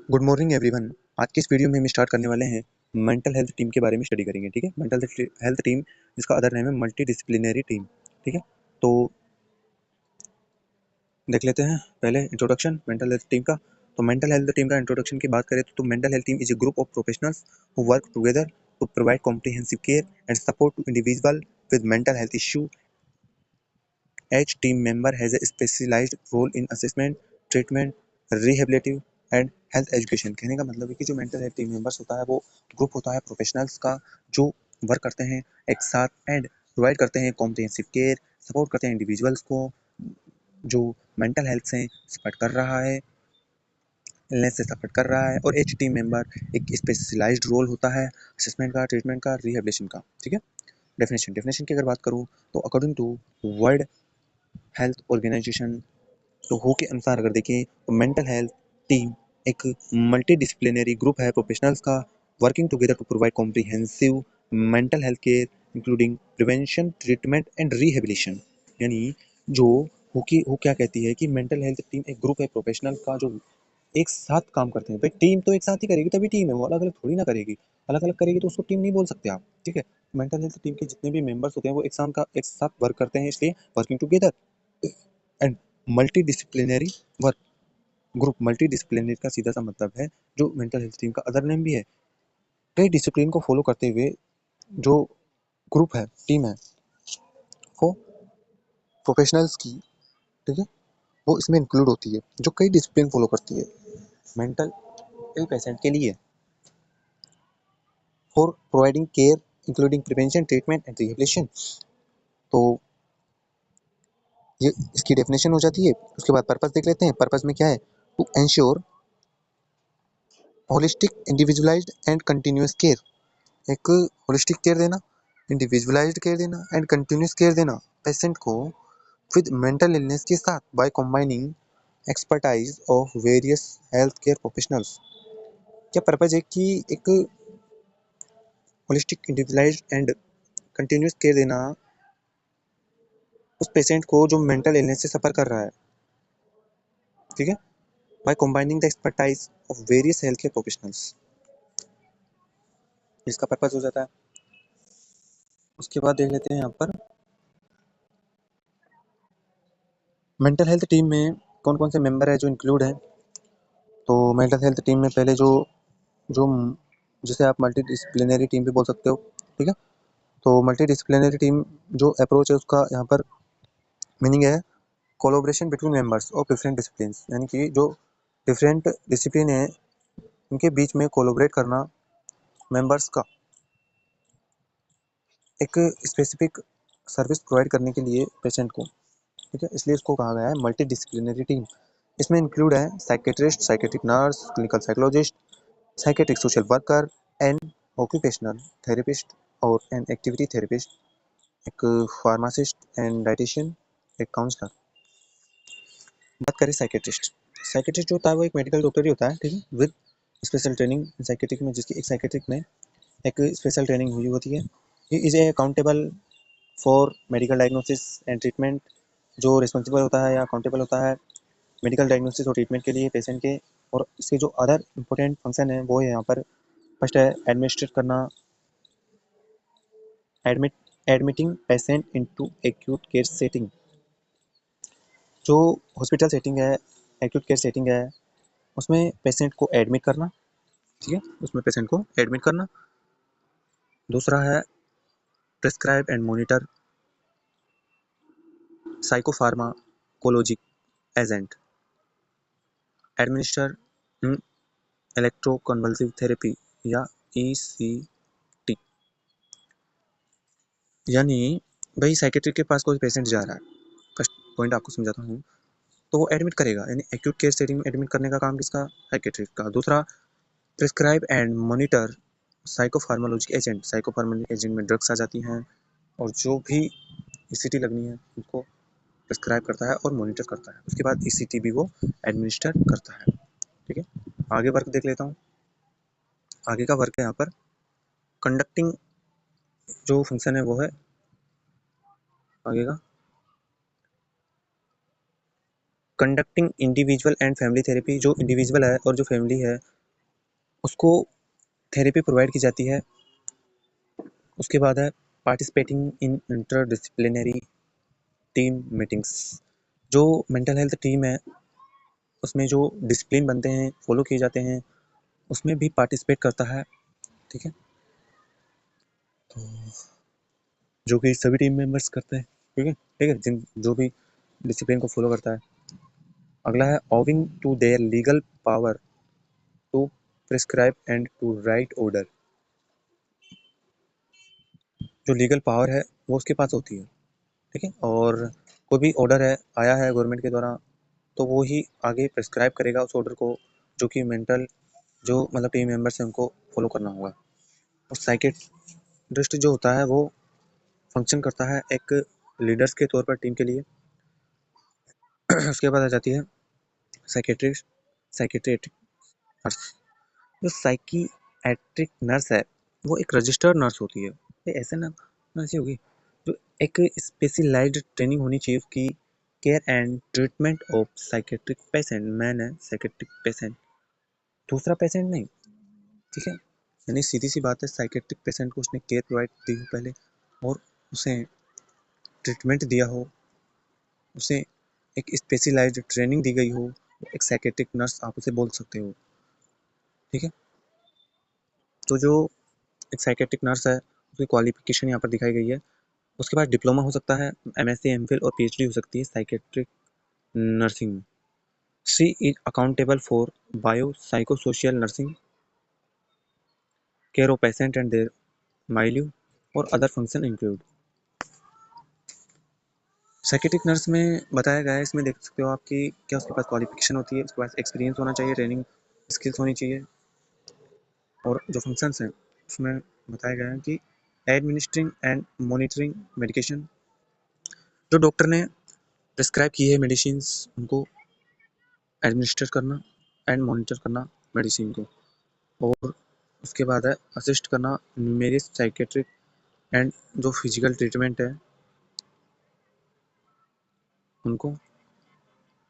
Good morning everyone. आज की इस वीडियो में हम स्टार्ट करने वाले हैं मेंटल हेल्थ टीम के बारे में स्टडी करेंगे। ठीक है, मेंटल हेल्थ टीम जिसका अदर नेम है मल्टी डिसिप्लिनरी टीम। ठीक है, तो देख लेते हैं पहले इंट्रोडक्शन मेंटल हेल्थ टीम का। तो मेंटल हेल्थ टीम का इंट्रोडक्शन की बात करें तो mental health team is a group of professionals who work together to provide comprehensive care and support to individual with mental health issue. Each team member has a specialized role in assessment, treatment, rehabilitative and health education. कहने का मतलब है कि जो mental health team members होता है वो group होता है प्रोफेशनल्स का जो वर्क करते हैं एक साथ एंड प्रोवाइड करते हैं कॉम्प्रिहेंसिव केयर, सपोर्ट करते हैं इंडिविजुअल्स को जो मेंटल हेल्थ से सफर कर रहा है, इलनेस से सफर कर रहा है। और एच टीम मेंबर एक स्पेशलाइज्ड रोल होता है असेसमेंट का, ट्रीटमेंट का, रिहेबिलिटेशन का। ठीक है, डेफिनेशन की अगर बात करूँ तो according to world health organisation तो हु के अनुसार अगर देखें तो मेंटल हेल्थ टीम एक मल्टी डिसिप्लिनरी ग्रुप है प्रोफेशनल्स का working together to provide comprehensive mental health care including prevention, treatment and rehabilitation. यानी जो हु क्या कहती है कि मेंटल हेल्थ टीम एक ग्रुप है प्रोफेशनल का जो एक साथ काम करते हैं। भाई टीम तो एक साथ ही करेगी तभी टीम है, वो अलग अलग थोड़ी ना करेगी। अलग अलग करेगी तो उसको टीम नहीं बोल सकते आप। ठीक है, मेंटल हेल्थ टीम के जितने भी मेंबर्स होते हैं वो एक साथ वर्क करते हैं, इसलिए working together and multi disciplinary work group. Multi disciplinary का सीधा सा मतलब है जो मेंटल हेल्थ टीम का अदर नेम भी है। कई डिसिप्लिन को फॉलो करते हुए जो ग्रुप है, टीम है, वो प्रोफेशनल्स की, ठीक है, वो इसमें इंक्लूड होती है जो कई डिसिप्लिन फॉलो करती है मेंटल इल पेशेंट के लिए for providing care including prevention, treatment and rehabilitation. तो ये इसकी डेफिनेशन हो जाती है। उसके बाद पर्पस देख लेते हैं। पर्पस में क्या है? To ensure holistic, individualised and continuous care. एक होलिस्टिक केयर देना, इंडिविजुअलाइज्ड केयर देना एंड कंटिन्यूअस केयर देना पेशेंट को विद मेंटल इलनेस के साथ by combining expertise of various health care professionals. क्या पर्पज है कि एक holistic, individualised and continuous care देना उस पेशेंट को जो मेंटल इलनेस से सफ़र कर रहा है। ठीक है, by combining the expertise of various health care professionals, इसका पर्पज हो जाता है। उसके बाद देख लेते हैं यहाँ पर मेंटल हेल्थ टीम में कौन कौन से मेंबर है जो इंक्लूड है। तो मेंटल हेल्थ टीम में पहले जो जो जिसे आप मल्टी डिसिप्लिनरी टीम भी बोल सकते हो। ठीक है, तो मल्टी डिसिप्लिनरी टीम जो अप्रोच है उसका यहाँ पर मीनिंग है collaboration between members of different discipline. यानी कि जो डिफरेंट डिसिप्लिन है उनके बीच में कोलोबरेट करना मेंबर्स का एक स्पेसिफिक सर्विस प्रोवाइड करने के लिए पेशेंट को। ठीक है, इसलिए इसको कहा गया है मल्टी डिसिप्लिनरी टीम। इसमें इंक्लूड है psychiatrist, psychiatric nurse, clinical psychologist, psychiatric social worker and occupational therapist और एन एक्टिविटी थेरेपिस्ट, एक फार्मासिस्ट एंड डाइटिशियन, एक काउंसलर। बात करें साइकेट्रिस्ट। साइकेट्रिस्ट जो होता है वो एक मेडिकल डॉक्टर ही होता है। ठीक है, विद स्पेशल ट्रेनिंग साइकेट्रिक में, जिसकी एक साइकेट्रिक में एक स्पेशल ट्रेनिंग हुई होती है। He is a accountable for medical diagnosis and treatment, जो रिस्पॉन्सिबल होता है या अकाउंटेबल होता है मेडिकल डायग्नोसिस और ट्रीटमेंट के लिए पेशेंट के। और इसके जो अदर इंपॉर्टेंट फंक्शन है वो है यहाँ पर फर्स्ट है एडमिनिस्ट्रेट करना, admitting patient into acute care setting. जो हॉस्पिटल सेटिंग है, एक्यूट केयर सेटिंग है, उसमें पेशेंट को एडमिट करना। ठीक है, उसमें पेशेंट को एडमिट करना। दूसरा है prescribe and monitor psychopharmacologic agent, administer electroconvulsive therapy या ECT। यानी भाई साइकेट्रिक के पास कोई पेशेंट जा रहा है, फर्स्ट पॉइंट आपको समझाता हूँ, तो वो एडमिट करेगा। यानी एक्यूट केयर सेटिंग में एडमिट करने का काम किसका? साइकेट्रिक का। दूसरा prescribe and monitor psychopharmacologic agent, psychopharmacologic agent में ड्रग्स आ जाती हैं और जो भी ECT लगनी है उनको प्रिस्क्राइब करता है और मॉनिटर करता है। उसके बाद ECT भी वो एडमिनिस्टर करता है। ठीक है, आगे वर्क देख लेता हूँ। आगे का वर्क है यहाँ पर कंडक्टिंग, जो फंक्शन है वो है आगे का conducting individual and family therapy. जो इंडिविजुअल है और जो फैमिली है उसको थेरेपी प्रोवाइड की जाती है। उसके बाद है participating in interdisciplinary team meetings. जो मेंटल हेल्थ टीम है उसमें जो डिसिप्लिन बनते हैं, फॉलो किए जाते हैं, उसमें भी पार्टिसिपेट करता है। ठीक है, तो जो कि सभी टीम मेंबर्स करते हैं। ठीक है, जिन जो भी डिसिप्लिन को फॉलो करता है। अगला है owing to their legal power to prescribe and to write order. जो लीगल पावर है वो उसके पास होती है। ठीक है, और कोई भी ऑर्डर है आया है गवर्नमेंट के द्वारा तो वो ही आगे प्रिस्क्राइब करेगा उस ऑर्डर को, जो कि मेंटल जो मतलब टीम मेंबर्स हैं उनको फॉलो करना होगा। और साइकेट्रिस्ट जो होता है वो फंक्शन करता है एक लीडर्स के तौर पर टीम के लिए। उसके बाद आ जाती है साइकेट्रिस्ट साइकेट्रिक नर्स। जो साइकियाट्रिक नर्स है वो एक रजिस्टर्ड नर्स होती है। ये ऐसे ना नर्स ही होगी जो एक स्पेशलाइज्ड ट्रेनिंग होनी चाहिए उसकी care and treatment of psychiatric patient. Man है साइकेट्रिक पेशेंट, दूसरा पेशेंट नहीं। ठीक है, यानी सीधी सी बात है, साइकेट्रिक पेशेंट को उसने केयर प्रोवाइड दी हो पहले और उसे ट्रीटमेंट दिया हो, उसे एक स्पेशलाइज्ड ट्रेनिंग दी गई हो, एक साइकेट्रिक नर्स आप उसे बोल सकते हो। ठीक है, तो जो एक साइकेट्रिक नर्स है उसकी क्वालिफिकेशन यहाँ पर दिखाई गई है। उसके बाद डिप्लोमा हो सकता है, एमएससी एमफिल और पीएचडी हो सकती है साइकेट्रिक नर्सिंग में। She is accountable for bio psychosocial nursing, care of patient and their milieu और other function include. Psychiatric nurse में बताया गया है, इसमें देख सकते हो आप कि क्या उसके पास क्वालिफिकेशन होती है, उसके पास एक्सपीरियंस होना चाहिए, ट्रेनिंग स्किल्स होनी चाहिए, और जो फंक्शंस हैं उसमें बताया गया है कि एडमिनिस्ट्रिंग एंड मॉनिटरिंग मेडिकेशन। जो डॉक्टर ने प्रिस्क्राइब की है मेडिसिन उनको एडमिनिस्टर करना एंड मॉनिटर करना मेडिसिन को, और उसके बाद है असिस्ट करना न्यूमेरियस साइकेट्रिक एंड जो फिजिकल ट्रीटमेंट है उनको।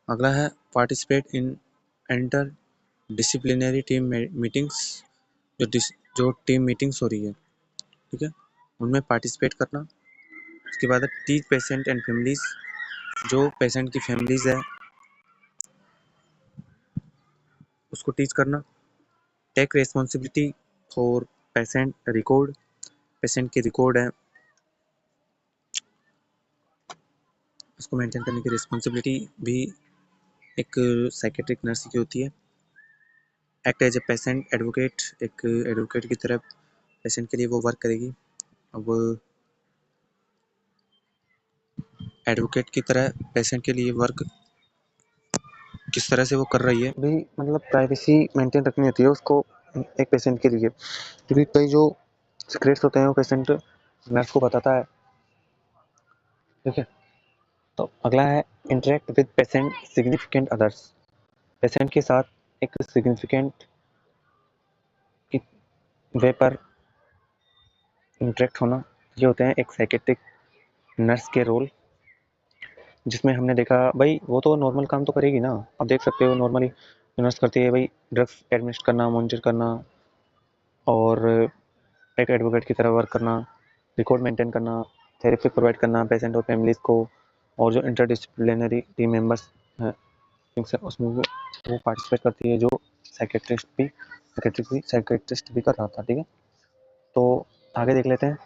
अगला है participate in enter disciplinary team meetings. जो टीम मीटिंग्स हो रही है, ठीक है, उनमें पार्टिसिपेट करना। उसके बाद है टीच पेशेंट एंड फैमिलीज। जो पेशेंट की फैमिलीज है उसको टीच करना। Take responsibility for patient record. Patient की रिकॉर्ड है उसको मेंटेन करने की रिस्पॉन्सिबिलिटी भी एक साइकेट्रिक नर्स की होती है। Act as a patient advocate. एक एडवोकेट की तरह पेशेंट के लिए वो वर्क करेगी। अब एडवोकेट की तरह पेशेंट के लिए वर्क किस तरह से वो कर रही है भी, मतलब प्राइवेसी मेंटेन रखनी होती है उसको एक पेशेंट के लिए, क्योंकि कई जो सीक्रेट्स होते हैं वो पेशेंट नर्स को बताता है। ठीक है, तो अगला है interact with patient significant others. Patient के साथ एक सिग्निफिकेंट वे पर इंटरेक्ट होना, ये होते हैं एक साइकेट्रिक नर्स के रोल। जिसमें हमने देखा भाई वो तो नॉर्मल काम तो करेगी ना, अब देख सकते हो नॉर्मली नर्स करती है भाई ड्रग्स एडमिनिस्ट्रेट करना, मॉनिटर करना, और एक एडवोकेट की तरह वर्क करना, रिकॉर्ड मेंटेन करना, थेरेपी प्रोवाइड करना पेशेंट और फैमिलीज को, और जो इंटरडिसिप्लिनरी टीम मेंबर्स हैं उसमें वो पार्टिसिपेट करती है, जो साइकेट्रिस्ट भी कर रहा था। ठीक है, तो आगे देख लेते हैं।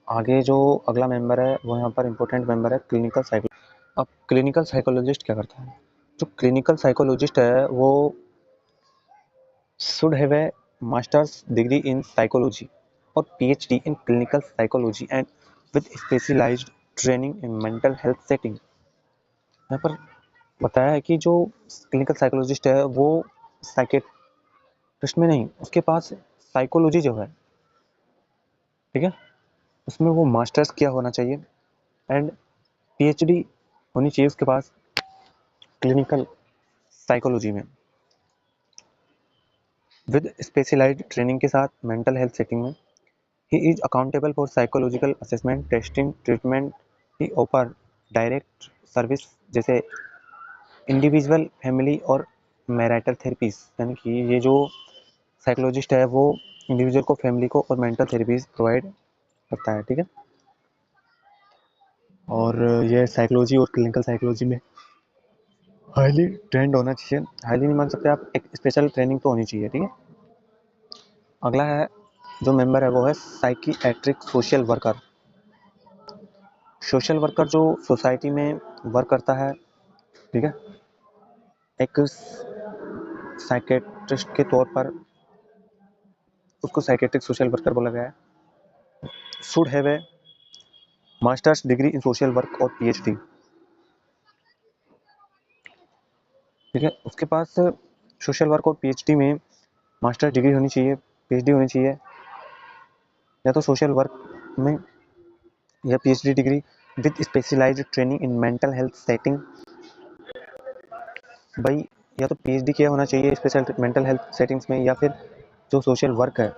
आगे जो अगला मेंबर है वो यहाँ पर इम्पोर्टेंट मेंबर है क्लिनिकल साइकोलॉजिस्ट। अब क्लिनिकल साइकोलॉजिस्ट क्या करता है? जो क्लिनिकल साइकोलॉजिस्ट है वो should have a master's degree in psychology or PhD in clinical psychology and with specialized training in mental health setting। यहाँ पर बताया है कि जो क्लिनिकल साइकोलॉजिस्ट है वो साइकेट्रिस्ट में नहीं, उसके पास साइकोलॉजी जो है, ठीक है, उसमें वो मास्टर्स किया होना चाहिए एंड पीएचडी होनी चाहिए उसके पास क्लिनिकल साइकोलॉजी में, विद स्पेशलाइज्ड ट्रेनिंग के साथ मेंटल हेल्थ सेटिंग में। He is accountable for psychological assessment, testing, treatment. He offer direct service जैसे इंडिविजुअल, फैमिली और मैरिटल थेरेपीज, यानी कि ये जो साइकोलॉजिस्ट है वो इंडिविजुअल को, फैमिली को और मेंटल थेरेपीज प्रोवाइड करता है, ठीक है। और ये साइकोलॉजी और क्लिनिकल साइकोलॉजी में हाईली ट्रेंड होना चाहिए। हाईली नहीं मान सकते आप, एक स्पेशल ट्रेनिंग तो होनी चाहिए, ठीक है। अगला है जो मेंबर है वो है psychiatric social worker. Social worker जो सोसाइटी में वर्क करता है, ठीक है, एक साइकेट्रिस्ट के तौर पर उसको साइकेट्रिक सोशल वर्कर बोला गया है। Should have a masters degree in social work और पीएचडी, ठीक है। उसके पास सोशल वर्क और पीएचडी में मास्टर्स डिग्री होनी चाहिए, पीएचडी होनी चाहिए, या तो सोशल वर्क में या PhD degree with specialised training in mental health setting. भाई या तो पीएचडी किया होना चाहिए स्पेशल मेंटल हेल्थ सेटिंग्स में, या फिर जो सोशल वर्क है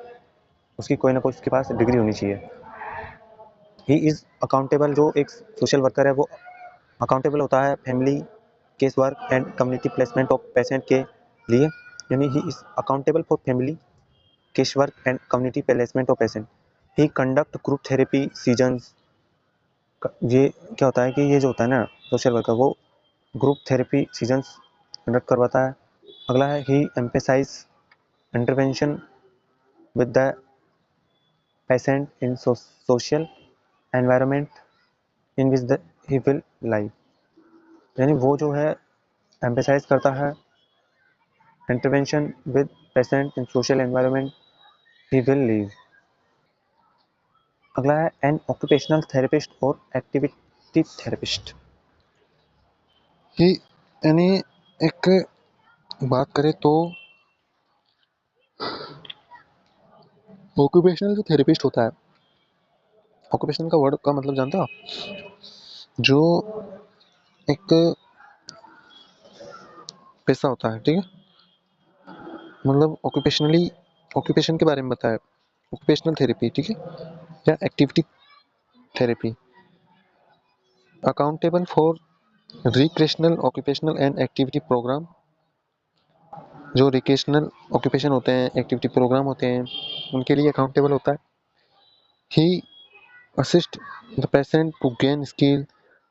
उसकी कोई ना कोई उसके पास डिग्री होनी चाहिए। ही इज़ अकाउंटेबल, जो एक सोशल वर्कर है वो अकाउंटेबल होता है family, case work and community placement of patient के लिए, यानी he is accountable for family, case work and community placement of patient. He conduct group therapy seasons. ये क्या होता है कि ये जो होता है ना सोशल वर्कर, वो ग्रुप थेरेपी सीजन्स कंडक्ट करवाता है। अगला है he emphasize intervention with the patient in social environment in which he will live, यानी वो जो है एम्फेसाइज करता है intervention with patient in social environment he will leave. अगला है एन ऑक्यूपेशनल थेरेपिस्ट और एक्टिविटी थेरेपिस्ट। ये यानी एक बात करें तो ऑक्यूपेशनल जो थेरेपिस्ट होता है, ऑक्यूपेशनल का वर्ड का मतलब जानते हो आप? जो एक पेशा होता है, ठीक है, मतलब ऑक्यूपेशनली ऑक्यूपेशन के बारे में बताया, ऑक्यूपेशनल थेरेपी, ठीक है, या activity therapy. Accountable for recreational occupational and activity programme. जो रिक्रेशनल ऑक्यूपेशन होते हैं, एक्टिविटी प्रोग्राम होते हैं, उनके लिए अकाउंटेबल होता है। ही assist the patient to gain skill,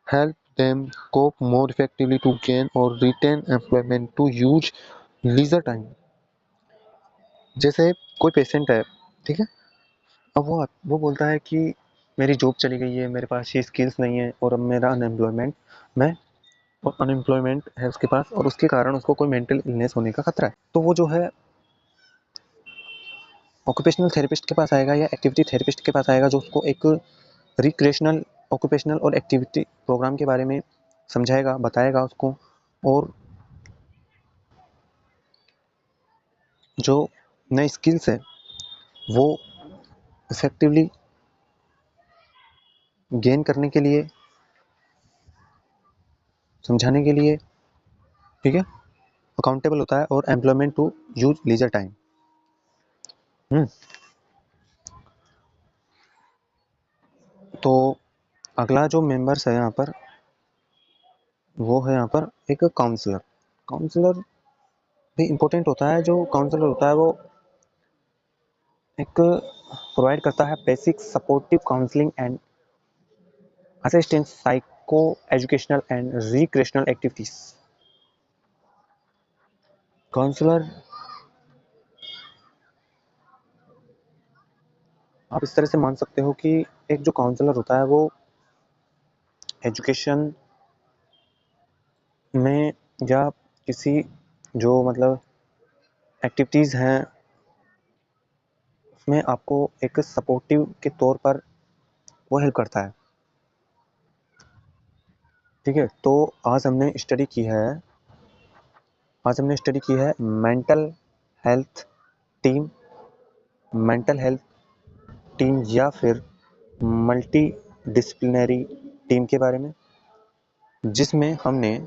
help them cope more effectively to gain or retain employment to use leisure time। जैसे कोई पेशेंट है, ठीक है, अब वो बोलता है कि मेरी जॉब चली गई है, मेरे पास ये स्किल्स नहीं है और अब मेरा अनएम्प्लॉयमेंट है उसके पास, और उसके कारण उसको कोई मेंटल इलनेस होने का खतरा है, तो वो जो है ऑक्यूपेशनल थेरेपिस्ट के पास आएगा या एक्टिविटी थेरेपिस्ट के पास आएगा, जो उसको एक रिक्रिएशनल ऑक्यूपेशनल और एक्टिविटी प्रोग्राम के बारे में समझाएगा, बताएगा उसको, और जो नए स्किल्स है वो इफेक्टिवली गेन करने के लिए, समझाने के लिए, ठीक है, अकाउंटेबल होता है। और employment to use leisure time. तो अगला जो मेंबर्स है यहाँ पर, वो है यहाँ पर एक काउंसलर। काउंसलर भी इम्पोर्टेंट होता है। जो काउंसलर होता है वो एक प्रोवाइड करता है basic supportive counselling and assistance, psycho educational and recreational activities. Counsellor आप इस तरह से मान सकते हो कि एक जो काउंसलर होता है वो एजुकेशन में या किसी जो मतलब एक्टिविटीज़ हैं उसमें आपको एक सपोर्टिव के तौर पर वो हेल्प करता है, ठीक है। तो आज हमने स्टडी की है mental health team, mental health team या फिर मल्टी डिसिप्लिनरी टीम के बारे में, जिसमें हमने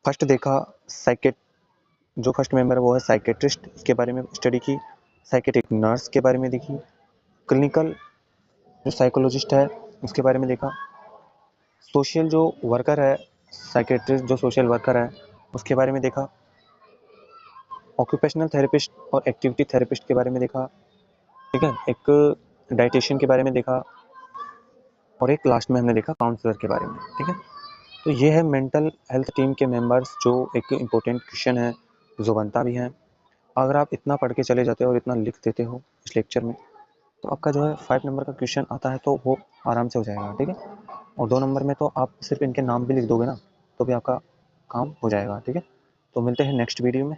फर्स्ट देखा जो फर्स्ट मेंबर है वो है साइकेट्रिस्ट, इसके बारे में स्टडी की। साइकेट्रिक नर्स के बारे में देखी। क्लिनिकल जो साइकोलॉजिस्ट है उसके बारे में देखा। सोशल जो वर्कर है साइकेट्रिस्ट जो सोशल वर्कर है उसके बारे में देखा, ऑक्यूपेशनल थेरेपिस्ट और एक्टिविटी थेरेपिस्ट के बारे में देखा, ठीक है, एक डाइटिशियन के बारे में देखा, और एक लास्ट में हमने देखा काउंसलर के बारे में, ठीक है। तो ये है मेंटल हेल्थ टीम के मेंबर्स, जो एक इम्पोर्टेंट क्वेश्चन है, जो बनता भी है। अगर आप इतना पढ़ के चले जाते हो और इतना लिख देते हो इस लेक्चर में, तो आपका जो है 5 नंबर का क्वेश्चन आता है तो वो आराम से हो जाएगा, ठीक है। और 2 नंबर में तो आप सिर्फ इनके नाम भी लिख दोगे ना, तो भी आपका काम हो जाएगा, ठीक है। तो मिलते हैं नेक्स्ट वीडियो में।